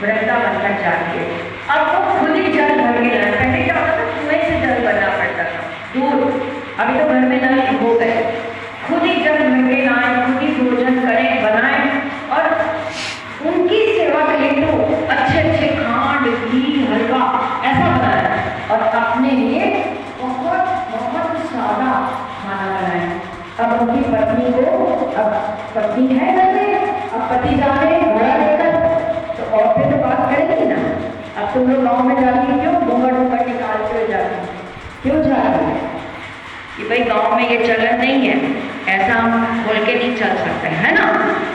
वृंदावन तक जाके। अब वो खुद ही जल भर के लाए। पहले क्या होता था, कुएं से जल भरना पड़ता था दूर, अभी तो घर में नल हो गए। खुद ही जल भर के लाए, खुद ही भोजन करें बनाए, और उनकी सेवा के लिए तो अच्छे अच्छे खांड घी हलवा ऐसा बनाया, और अपने लिए बहुत बहुत सादा खाना बनाया। अब उनकी पत्नी को, अब पत्नी है घर में, अब पति जा रहे हैं घोड़ा लेकर, तो औरतें तो बात करेंगी ना। अब तुम लोग गाँव में जाती क्यों घूंघट घूंघट निकाल के जाती, क्यों जा रही है कि भाई गांव में ये चलन नहीं है, ऐसा हम बोल के नहीं चल सकते, है ना।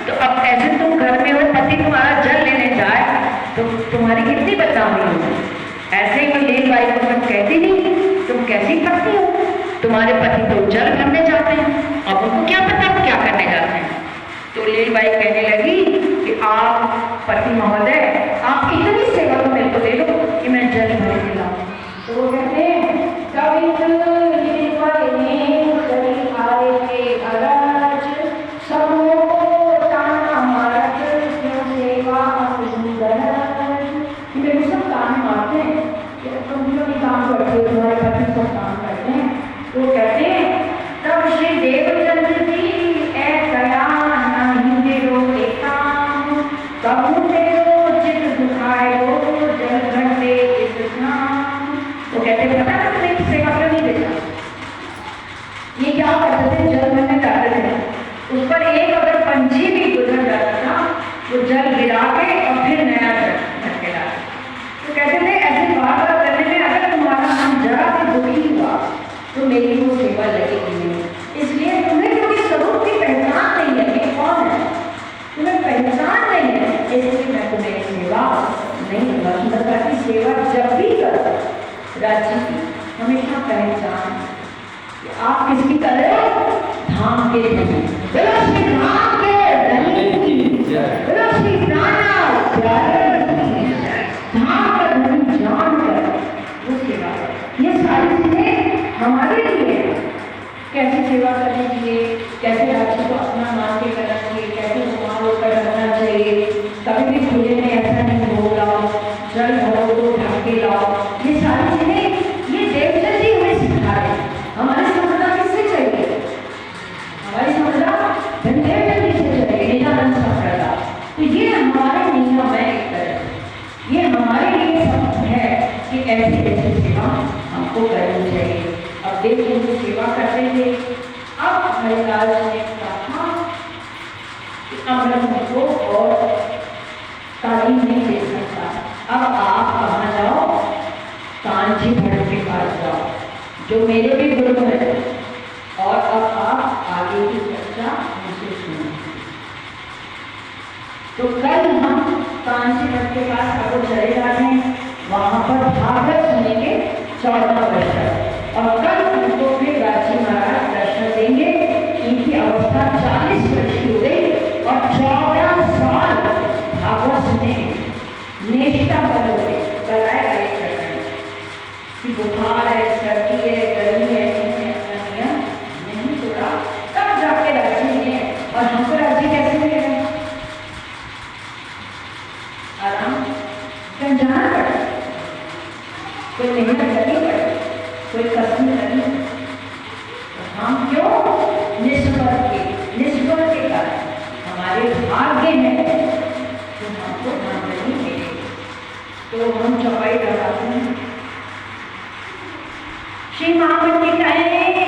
तो अब ऐसे तुम घर में हो, पति तुम्हारा जल लेने जाए तो तुम्हारी कितनी बदनामी होगी। ऐसे ही लील बाई को तुम कहती नहीं, तुम कैसी करती हो, तुम्हारे पति तो जल भरने जाते हैं, अब उनको क्या पता क्या करने जाते हैं। तो लील बाई कहने लगी कि आप पति महोदय, आप इतनी सेवा तो मेरे को दे दो कि मैं जल भर के लाऊं। तो वो कहते हैं तो कहते हैं तब श्री देवचंद्र जी ऐसा नहीं देरो देखा, कबू देरो चित दुखाए हो जल भर दे इस नाम। वो कहते हैं पता है तुम्हें सेवा क्यों नहीं देता, ये क्या करते थे, जल भरने जाते थे, उस पर एक अगर पंछी भी गुजर जाता था वो जल गिरा के और फिर नया जल भर के लाते। तो कहते थे ऐसे बार बार करने में अगर तुम्हारा मन जरा भी दुखी हुआ तो मेरी वो सेवा लगेगी नहीं। इसलिए तुम्हें क्योंकि स्वरूप की पहचान नहीं है कि कौन है, तुम्हें पहचान नहीं है, इसलिए मैं तुम्हें सेवा नहीं दूंगा। सुंदरता की सेवा जब भी करो राज्य की हमेशा पहचान कि आप किसकी कर रहे हो, धाम के धनी, बोलो श्री धाम के धनी की जय, बोलो श्री नारायण धाम का धनी जानकर वो सेवा। ये सारी चीजें हमारे लिए कैसे सेवा करनी चाहिए, कैसे राज्य को अपना मान के करना चाहिए, कैसे रुमाल होकर रखना चाहिए, कभी भी खुले में ऐसा नहीं हो लाओ, जल भरो तो ढक के लाओ। ये सारी चीजें ये देवचंद जी हमें सिखा रहे हैं। हमारी संप्रदा किससे चाहिए, हमारी संप्रदा देवचंद जी से चाहिए, निजानंद संप्रदा। तो ये हमारे नियम है, एक तरह ये हमारे लिए सब है कि ऐसी ऐसी सेवा हमको करनी चाहिए। अब देखिए वो सेवा करते थे। अब हरिलाल ने कहा कि अब मैं तुमको और तालीम नहीं दे सकता, अब आप कहाँ जाओ, कांची भट्ट के पास जाओ जो मेरे भी गुरु हैं, और अब आप आगे की चर्चा मुझसे सुनो। तो कल हम कांची भट्ट के पास अब चले जाते हैं, वहां पर भागवत सुनेंगे 14 वर्ष, और कल उनको फिर राजी महाराज दर्शन देंगे। इनकी अवस्था 40 वर्ष की हो गई और 14 साल भागवत सुने, नेता बन गए, कराए कि बुखार है, सर्दी है, गर्मी है, इन्हें अपना नियम नहीं तोड़ा, तब जाके राजी है। और हमको राजी कैसे मिलेगा, आराम कहीं जाना पड़े, कोई मेहनत करनी पड़े, कोई कसम करनी पड़े। तो हम क्यों निष्फल के कारण हमारे भाग्य में तो हमको धाम नहीं मिले, तो हम चौपाई लगाते हैं। श्री महामंत्री कहें